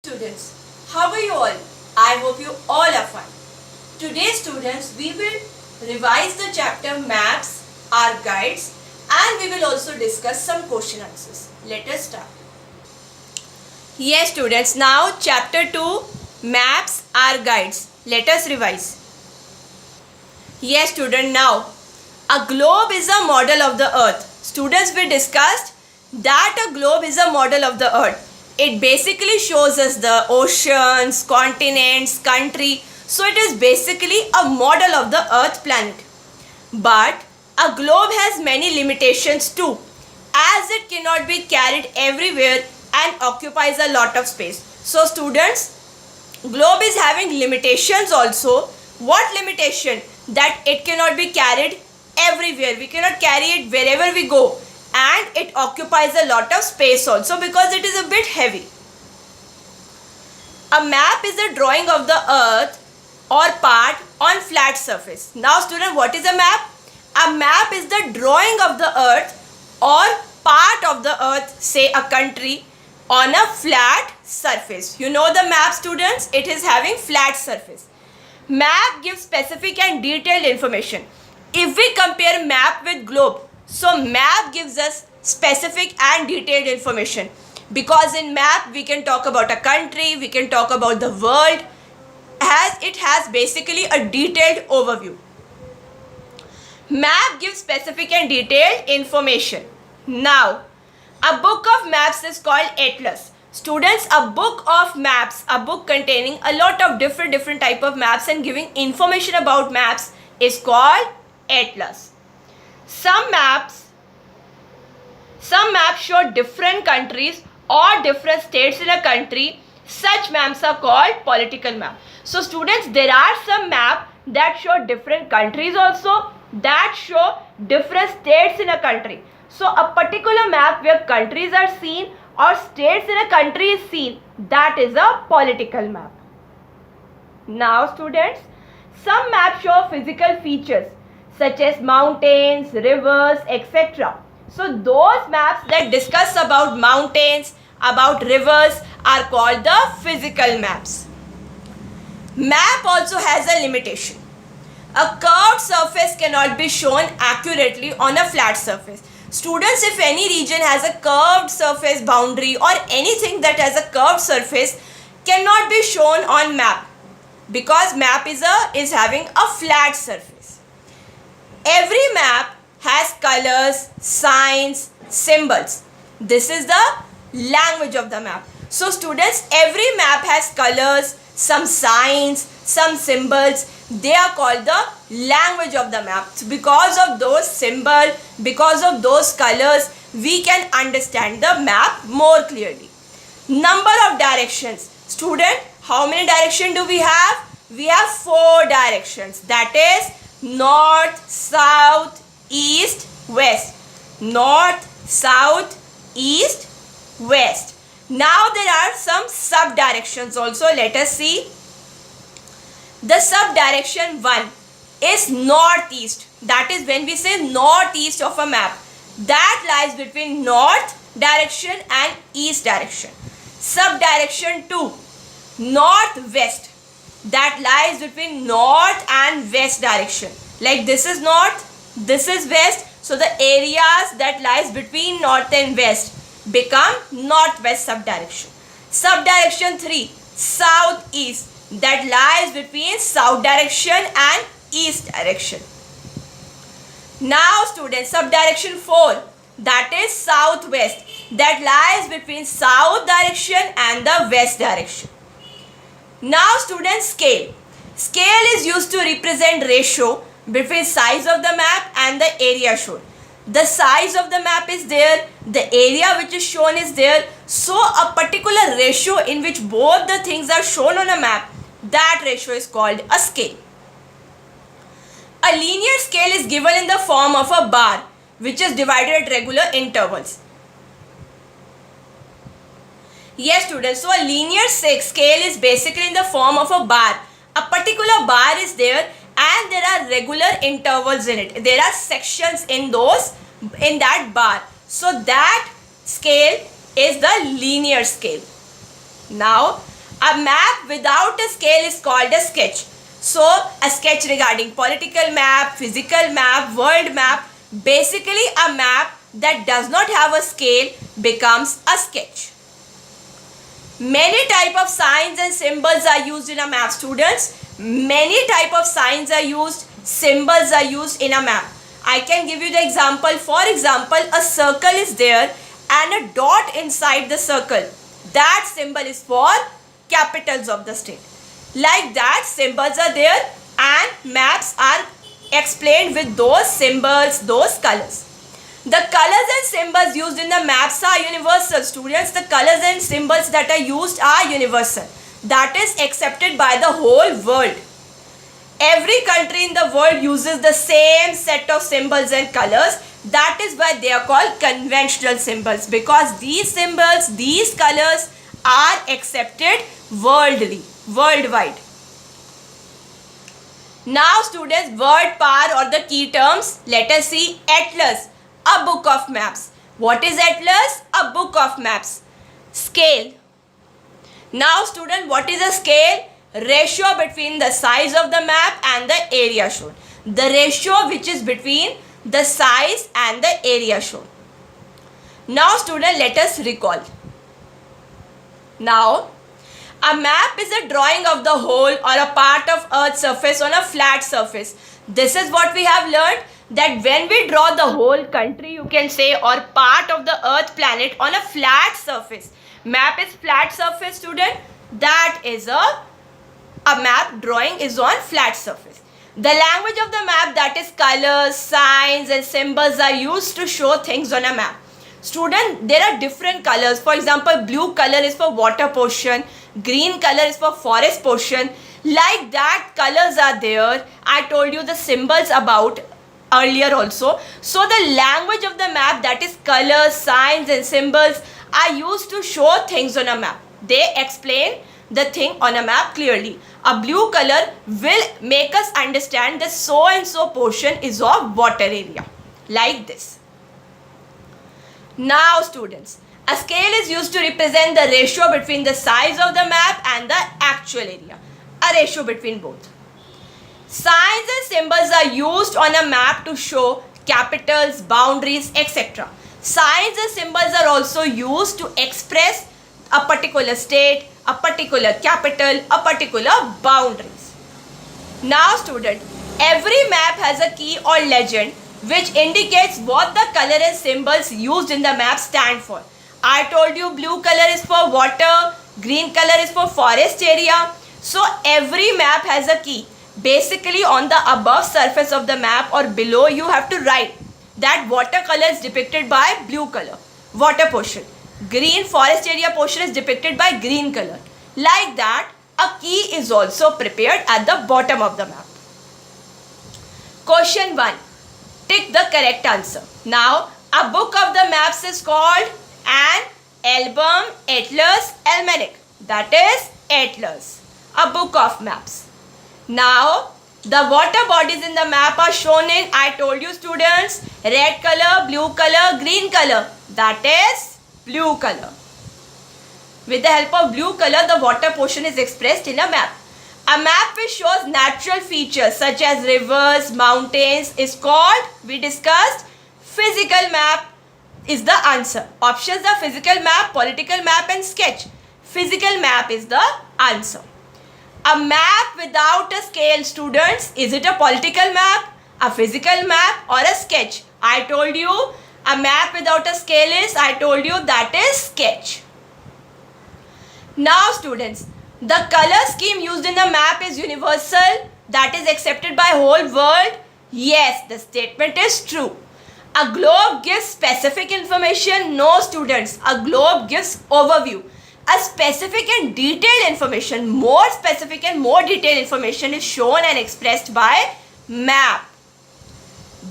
Students, how are you all? I hope you all are fine. Today students, we will revise the chapter Maps, our guides, and we will also discuss some question answers. Let us start. Yes students, now chapter 2 Maps, our guides. Let us revise. Yes student, now a globe is a model of the earth. Students, we discussed that a globe is a model of the earth. It basically shows us the oceans, continents, country. So it is basically a model of the earth planet. But a globe has many limitations too, as it cannot be carried everywhere and occupies a lot of space. So students, globe is having limitations also. What limitation? That it cannot be carried everywhere. We cannot carry it wherever we go. And it occupies a lot of space also because it is a bit heavy. A map is a drawing of the earth or part on flat surface. Now student, what is a map? A map is the drawing of the earth or part of the earth, say a country, on a flat surface. You know the map students, it is having flat surface. Map gives specific and detailed information. If we compare map with globe, so map gives us specific and detailed information, because in map we can talk about a country, we can talk about the world, as it has basically a detailed overview. Map gives specific and detailed information. Now, a book of maps is called atlas. Students, a book of maps, a book containing a lot of different type of maps and giving information about maps is called atlas. Some maps show different countries or different states in a country. Such maps are called political map. So students, there are some maps that show different countries also, that show different states in a country. So a particular map where countries are seen or states in a country is seen, that is a political map. Now students, some maps show physical features such as mountains, rivers, etc. So those maps that discuss about mountains, about rivers are called the physical maps. Map also has a limitation. A curved surface cannot be shown accurately on a flat surface. Students, if any region has a curved surface boundary or anything that has a curved surface cannot be shown on map, because map is having a flat surface. Every map has colors, signs, symbols. This is the language of the map. So students, every map has colors, some signs, some symbols. They are called the language of the map. So because of those symbols, because of those colors, we can understand the map more clearly. Number of directions. Student, how many directions do we have? We have 4 directions. That is north, south, east, west. North, south, east, west. Now there are some sub directions also. Let us see. The sub direction 1 is northeast. That is when we say northeast of a map. That lies between north direction and east direction. Sub direction 2, northwest. That lies between north and west direction. Like this is north, this is west. So the areas that lies between north and west become northwest subdirection. Subdirection 3, southeast. That lies between south direction and east direction. Now students, subdirection 4, that is southwest. That lies between south direction and the west direction. Now students, scale. Scale is used to represent ratio between size of the map and the area shown. The size of the map is there, the area which is shown is there. So a particular ratio in which both the things are shown on a map, that ratio is called a scale. A linear scale is given in the form of a bar which is divided at regular intervals. Yes students, so a linear scale is basically in the form of a bar. A particular bar is there and there are regular intervals in it. There are sections in that bar. So that scale is the linear scale. Now A map without a scale is called a sketch. So, a sketch regarding political map, physical map, world map, basically a map that does not have a scale becomes a sketch. Many type of signs and symbols are used in a map, students. Many type of signs are used, symbols are used in a map. I can give you the example. For example, a circle is there and a dot inside the circle. That symbol is for capitals of the state. Like that, symbols are there and maps are explained with those symbols, those colors. The colors and symbols used in the maps are universal, students. The colors and symbols that are used are universal. That is accepted by the whole world. Every country in the world uses the same set of symbols and colors. That is why they are called conventional symbols, because these symbols, these colors are accepted worldwide. Now students, word power or the key terms. Let us see. Atlas, a book of maps. What is atlas? A book of maps. Scale. Now student, what is a scale? Ratio between the size of the map and the area shown. The ratio which is between the size and the area shown. Now student, let us recall. Now, a map is a drawing of the whole or a part of Earth's surface on a flat surface. This is what we have learned, that when we draw the whole country, you can say, or part of the Earth planet on a flat surface. Map is flat surface, student. That is a map drawing is on flat surface. The language of the map, that is colors, signs and symbols, are used to show things on a map. Student, there are different colors. For example, blue color is for water portion, green color is for forest portion. Like that, colors are there. I told you the symbols about earlier also. So the language of the map, that is colors, signs and symbols, are used to show things on a map. They explain the thing on a map clearly. A blue color will make us understand that so and so portion is of water area. Like this. Now students, a scale is used to represent the ratio between the size of the map and the actual area. A ratio between both. Signs and symbols are used on a map to show capitals, boundaries, etc. Signs and symbols are also used to express a particular state, a particular capital, a particular boundaries. Now student, every map has a key or legend which indicates what the color and symbols used in the map stand for. I told you blue color is for water, green color is for forest area. So every map has a key. Basically on the above surface of the map or below, you have to write that water color is depicted by blue color, water portion. Green forest area portion is depicted by green color. Like that, a key is also prepared at the bottom of the map. Question 1. Tick the correct answer. Now, a book of the maps is called an album, atlas, almanac. That is atlas, a book of maps. Now, the water bodies in the map are shown in, I told you students, red color, blue color, green color. That is blue color. With the help of blue color, the water portion is expressed in a map. A map which shows natural features such as rivers, mountains is called, we discussed, physical map is the answer. Options are physical map, political map and sketch. Physical map is the answer. A map without a scale, students, is it a political map, a physical map or a sketch? I told you a map without a scale is, I told you that is sketch. Now students, the color scheme used in the map is universal, that is accepted by whole world. Yes, the statement is true. A globe gives specific information. No students, a globe gives overview. A specific and detailed information, more specific and more detailed information is shown and expressed by map.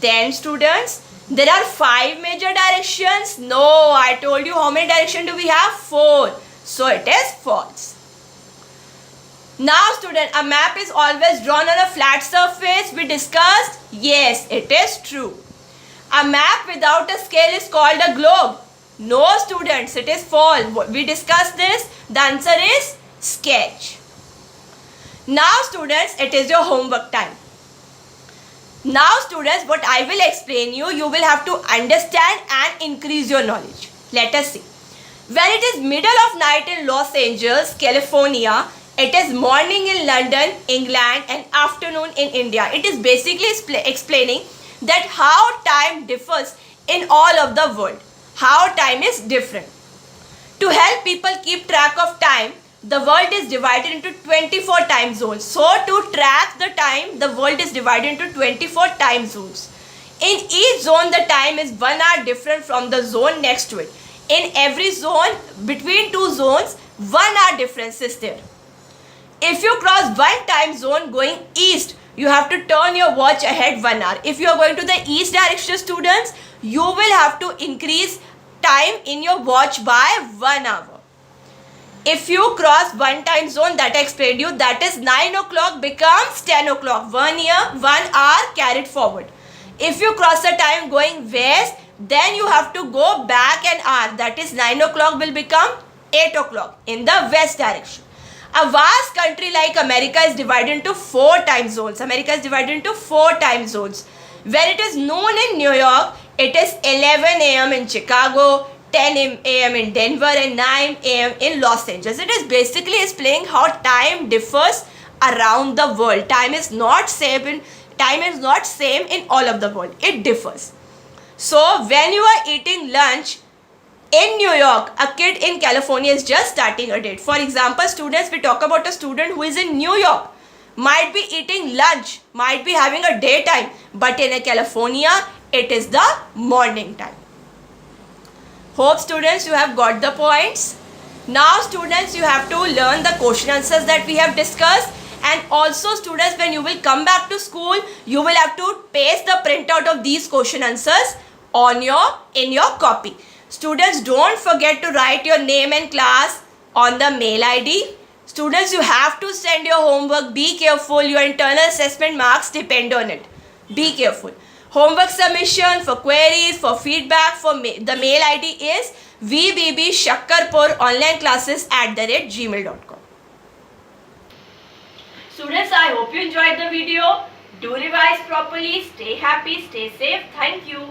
Then students, there are 5 major directions. No, I told you how many directions do we have? 4. So it is false. Now student, a map is always drawn on a flat surface. We discussed, yes, it is true. A map without a scale is called a globe. No students, it is false. We discussed this. The answer is sketch. Now students, it is your homework time. Now students, what I will explain you will have to understand and increase your knowledge. Let us see. When it is middle of night in Los Angeles, California, it is morning in London, England, and afternoon in India. It is basically explaining that how time differs in all of the world. How time is different. To help people keep track of time, the world is divided into 24 time zones. So to track the time, the world is divided into 24 time zones. In each zone, the time is 1 hour different from the zone next to it. In every zone, between two zones, 1 hour difference is there. If you cross one time zone going east, you have to turn your watch ahead 1 hour. If you are going to the east direction, students, you will have to increase time in your watch by 1 hour. If you cross one time zone that I explained you, that is 9 o'clock becomes 10 o'clock. 1 hour carried forward. If you cross the time going west, then you have to go back an hour. That is 9 o'clock will become 8 o'clock in the west direction. A vast country like America is divided into 4 time zones. America is divided into 4 time zones. When it is noon in New York, it is 11 a.m. in Chicago, 10 a.m. in Denver, and 9 a.m. in Los Angeles. It is basically explaining how time differs around the world. Time is not same in all of the world. It differs. So when you are eating lunch in New York, a kid in California is just starting a date. For example, students, we talk about a student who is in New York, might be eating lunch, might be having a daytime, but in California, it is the morning time. Hope students, you have got the points. Now students, you have to learn the question answers that we have discussed, and also students, when you will come back to school, you will have to paste the printout of these question answers in your copy. Students, don't forget to write your name and class on the mail ID. Students, you have to send your homework. Be careful. Your internal assessment marks depend on it. Be careful. Homework submission, for queries, for feedback, the mail ID is vbbshakkarpuronlineclasses@gmail.com. Students, I hope you enjoyed the video. Do revise properly. Stay happy. Stay safe. Thank you.